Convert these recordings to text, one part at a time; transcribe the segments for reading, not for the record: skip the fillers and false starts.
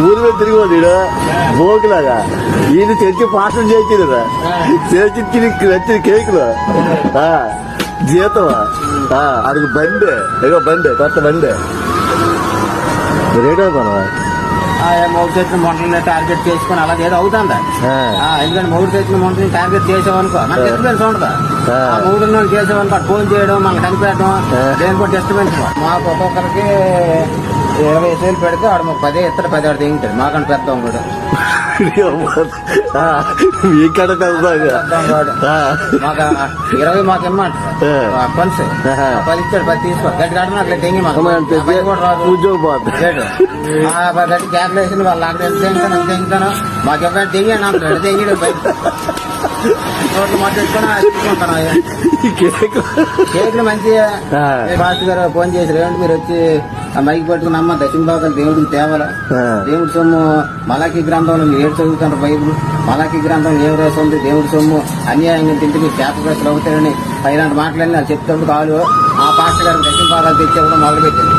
ఊరి మీద తిరిగి బోకులాగా ఈయన తెచ్చి పాఠం చేయించరా చేసి నచ్చిన కేకులు జీతమా అది బండే ఏదో బండే కొత్త బండే రేట్ అవుతావా మూడు తెచ్చిన మొంటని టార్గెట్ చేసుకుని అలా ఏదో అవుతుందా ఎందుకంటే మూడు తెచ్చిన మొంటని టార్గెట్ చేసామనుకో మనకి డిస్టర్బెన్స్ ఉండదు మూడు చేసామనుకో ఫోన్ చేయడం మనకి కనిపెట్టడం దేనికో డిస్టర్బెన్స్ మాకు ఒక్కొక్కరికి 20,000 పెడితే ఆడు మాకు 10 ఇస్తాడు 10 ఆడు తెగింటాడు మాకంటే పెద్ద కూడా మీకడ మాకు 20 మాకు ఇమ్మంటారు పన్స్ 10 ఇచ్చాడు 10 తీసుకో గట్టి కాదు అట్లా తెంగి మాకు కూడా రాదు ఉద్యోగం గట్టి క్యాల్కులేషన్ వాళ్ళు అక్కడ ఎంత తెంగుతాను మాకు ఎవరైనా తెంగాను అంటాడు తెంగిడు రోడ్లు మాట్లాడుకుని కేకులు మంచిగా ఫాస్ట్ గారు ఫోన్ చేసి రేవంటి మీరు వచ్చి మైకి పట్టుకుని అమ్మ దశంభాగాలు దేవుడికి తేవాల దేవుడి సొమ్ము మలాకి గ్రంథంలో మీరు ఏడు చదువుతారు బైబుల్ మలాకి గ్రంథంలో ఏం రాస్తుంది దేవుడి సొమ్ము అన్యాయంగా తింటే చేప ప్రశ్నలు అవుతారని ఇలాంటి మాట్లాడి నాకు చెప్తాడు కాదు ఆ పాస్టర్ గారికి దశంభాగాలు తెచ్చేప్పుడు మొదలు పెట్టింది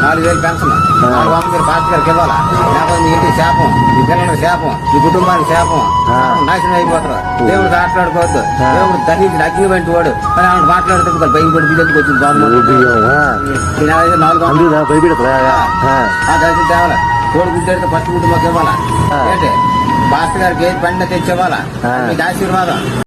4,000 పెన్షన్ 400 మీరు పాస్టర్ గారికి ఇవ్వాలా లేకపోతే మీ ఇంటికి శాపం మీ పిల్లలకు శాపం మీ కుటుంబానికి శాపం నాశనం అయిపోతారు దేవుడు మాట్లాడుకోవద్దు దేవుడు ధరించి అగ్ని వంటి వాడు అని ఆమె మాట్లాడుతుంది భయపడి బిడ్డకి వచ్చింది దర్శనం తేవాలా కోడి గుడ్డెడితే ఫస్ట్ గుడ్డు మాకు ఇవ్వాలా ఏంటి పాస్టర్ గారికి ఏది పండిన తెచ్చేవాలా మీకు ఆశీర్వాదం